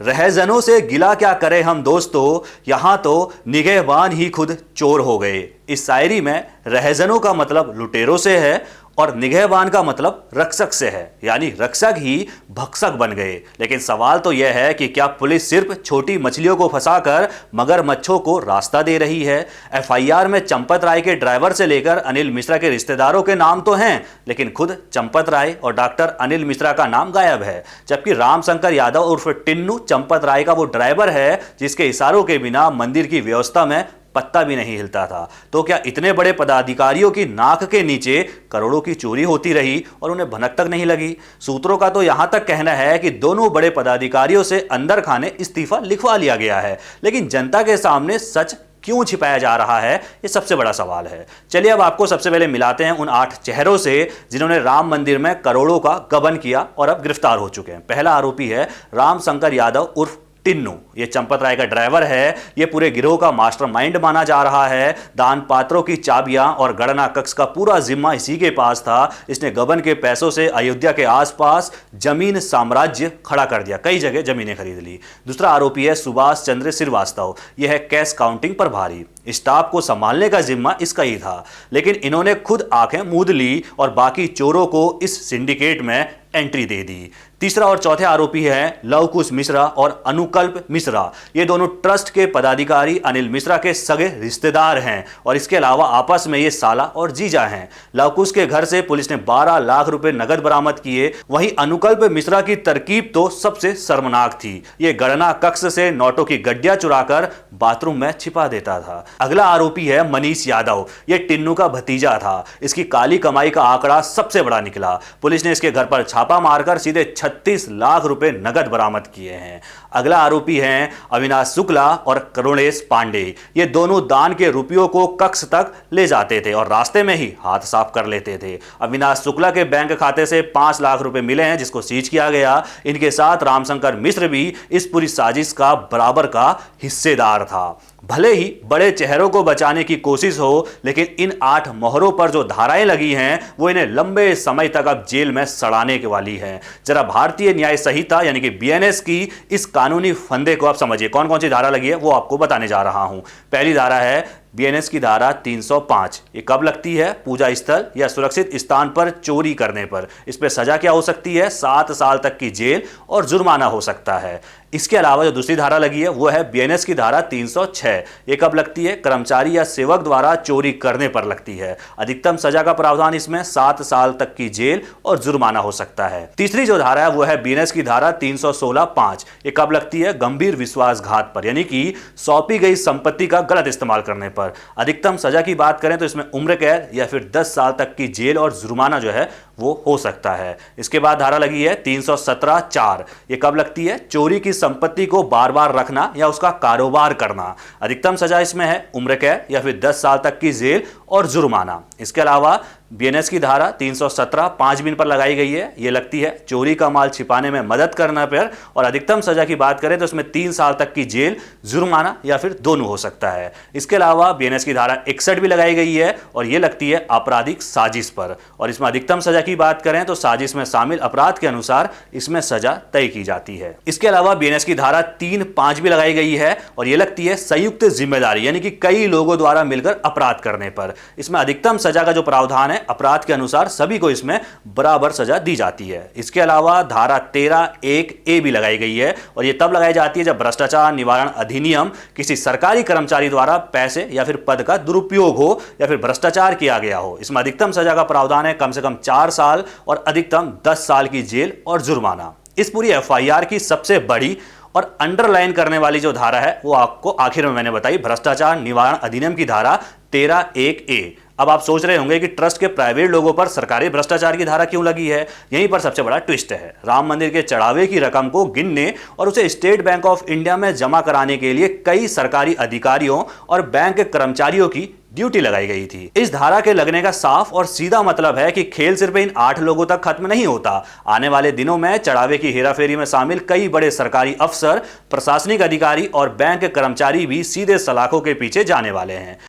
रहज़नों से गिला क्या करें हम दोस्तों, यहाँ तो निगहबान ही खुद चोर हो गए। इस शायरी में रहज़नों का मतलब लुटेरों से है और निगहबान का मतलब रक्षक से है, यानी रक्षक ही भक्षक बन गए। लेकिन सवाल तो यह है कि क्या पुलिस सिर्फ छोटी मछलियों को फंसाकर मगरमच्छों को रास्ता दे रही है? एफआईआर में चंपत राय के ड्राइवर से लेकर अनिल मिश्रा के रिश्तेदारों के नाम तो हैं, लेकिन खुद चंपत राय और डॉक्टर अनिल मिश्रा का नाम गायब है। जबकि रामशंकर यादव उर्फ टिन्नू चंपत राय का वो ड्राइवर है जिसके इशारों के बिना मंदिर की व्यवस्था में पत्ता भी नहीं हिलता था। तो क्या इतने बड़े पदाधिकारियों की नाक के नीचे करोड़ों की चोरी होती रही और उन्हें भनक तक नहीं लगी? सूत्रों का तो यहां तक कहना है कि दोनों बड़े पदाधिकारियों से अंदर खाने इस्तीफा लिखवा लिया गया है। लेकिन जनता के सामने सच क्यों छिपाया जा रहा है, ये सबसे बड़ा सवाल है। चलिए अब आपको सबसे पहले मिलाते हैं उन 8 चेहरों से जिन्होंने राम मंदिर में करोड़ों का गबन किया और अब गिरफ्तार हो चुके हैं। पहला आरोपी है रामशंकर यादव उर्फ टिन्नू। ये चंपत राय का ड्राइवर है। ये पूरे गिरोह का मास्टरमाइंड माना जा रहा है। दान पात्रों की चाबियां और गणना कक्ष का पूरा जिम्मा इसी के पास था। इसने गबन के पैसों से अयोध्या के आसपास जमीन साम्राज्य खड़ा कर दिया, कई जगह जमीनें खरीद ली। दूसरा आरोपी है सुभाष चंद्र श्रीवास्तव। यह है कैश काउंटिंग प्रभारी। स्टाफ को संभालने का जिम्मा इसका ही था, लेकिन इन्होंने खुद आंखें मूंद ली और बाकी चोरों को इस सिंडिकेट में एंट्री दे दी। तीसरा और चौथे आरोपी हैं लवकुश मिश्रा और अनुकल्प मिश्रा। ये दोनों ट्रस्ट के पदाधिकारी अनिल मिश्रा के सगे रिश्तेदार हैं और इसके अलावा आपस में ये साला और जीजा हैं। लवकुश के घर से पुलिस ने 12 लाख रुपए नगद बरामद किए। वहीं अनुकल्प मिश्रा की तरकीब तो सबसे शर्मनाक थी। ये गणना कक्ष से नोटों की गड्डियां चुराकर बाथरूम में छिपा देता था। अगला आरोपी है मनीष यादव। ये टिन्नू का भतीजा था। इसकी काली कमाई का आंकड़ा सबसे बड़ा निकला। पुलिस ने इसके घर पर छापा मारकर सीधे 36 लाख रुपए नगद बरामद किए हैं। अगला आरोपी हैं अविनाश शुक्ला और करुणेश पांडे। ये दोनों दान के रुपयों को कक्ष तक ले जाते थे और रास्ते में ही हाथ साफ कर लेते थे। अविनाश शुक्ला के बैंक खाते से 5 लाख रुपए मिले हैं, जिसको सीज किया गया। इनके साथ रामशंकर मिश्र भी इस पूरी साजिश का बराबर का हिस्सेदार था। भले ही बड़े चेहरों को बचाने की कोशिश हो, लेकिन इन 8 मोहरों पर जो धाराएं लगी हैं वो इन्हें लंबे समय तक अब जेल में सड़ाने के वाली हैं। जरा भारतीय न्याय संहिता यानी कि बीएनएस की इस कानूनी फंदे को आप समझिए। कौन कौन सी धारा लगी है वो आपको बताने जा रहा हूं। पहली धारा है बीएनएस की धारा 305। ये कब लगती है? पूजा स्थल या सुरक्षित स्थान पर चोरी करने पर। इस पर सजा क्या हो सकती है? 7 साल तक की जेल और जुर्माना हो सकता है। इसके अलावा जो दूसरी धारा लगी है वो है बीएनएस की धारा 306। ये कब लगती है? कर्मचारी या सेवक द्वारा चोरी करने पर लगती है। अधिकतम सजा का प्रावधान इसमें 7 साल तक की जेल और जुर्माना हो सकता है। तीसरी जो धारा है वो है बीएनएस की धारा 316(5). ये कब लगती है? गंभीर विश्वासघात पर, यानी कि सौंपी गई संपत्ति का गलत इस्तेमाल करने पर। अधिकतम सजा की बात करें तो इसमें उम्र कैद या फिर 10 साल तक की जेल और जुर्माना जो है वो हो सकता है। इसके बाद धारा लगी है 317(4). ये कब लगती है? चोरी की संपत्ति को बार बार रखना या उसका कारोबार करना। अधिकतम सजा इसमें है उम्र कैद या फिर 10 साल तक की जेल और जुर्माना। इसके अलावा बीएनएस की धारा 317(5) भी इन पर लगाई गई है। ये लगती है चोरी का माल छिपाने में मदद करने पर, और अधिकतम सजा की बात करें तो इसमें 3 साल तक की जेल, जुर्माना या फिर दोनों हो सकता है। इसके अलावा बीएनएस की धारा 61 भी लगाई गई है और ये लगती है आपराधिक साजिश पर, और इसमें अधिकतम सजा की बात करें तो साजिश में शामिल अपराध के अनुसार इसमें सजा तय की जाती है। इसके अलावा बीएनएस की धारा 3(5) भी लगाई गई है और ये लगती है संयुक्त जिम्मेदारी, यानी कि कई लोगों द्वारा मिलकर अपराध करने पर। इसमें अधिकतम सजा का जो प्रावधान है अपराध के अनुसार सभी को इसमें बराबर सजा दी जाती है। इसके अलावा धारा 13(1)(a) भी लगाई गई है और यह तब लगाई जाती है जब भ्रष्टाचार निवारण अधिनियम किसी सरकारी कर्मचारी द्वारा पैसे या फिर पद का दुरुपयोग हो या फिर भ्रष्टाचार किया गया हो। इसमें अधिकतम सजा का प्रावधान है कम से कम 4 साल और अधिकतम 10 साल की जेल और जुर्माना। इस पूरी एफआईआर की सबसे बड़ी और अंडरलाइन करने वाली जो धारा है वो आपको आखिर में मैंने बताई, भ्रष्टाचार निवारण अधिनियम की धारा 13(1)(a). अब आप सोच रहे होंगे कि ट्रस्ट के प्राइवेट लोगों पर सरकारी भ्रष्टाचार की धारा क्यों लगी है? यहीं पर सबसे बड़ा ट्विस्ट है। राम मंदिर के चढ़ावे की रकम को गिनने और उसे स्टेट बैंक ऑफ इंडिया में जमा कराने के लिए कई सरकारी अधिकारियों और बैंक कर्मचारियों की ड्यूटी लगाई गई थी। इस धारा के लगने का साफ और सीधा मतलब है कि खेल सिर्फ इन 8 लोगों तक खत्म नहीं होता। आने वाले दिनों में चढ़ावे की हेराफेरी में शामिल कई बड़े सरकारी अफसर, प्रशासनिक अधिकारी और बैंक कर्मचारी भी सीधे सलाखों के पीछे जाने वाले हैं।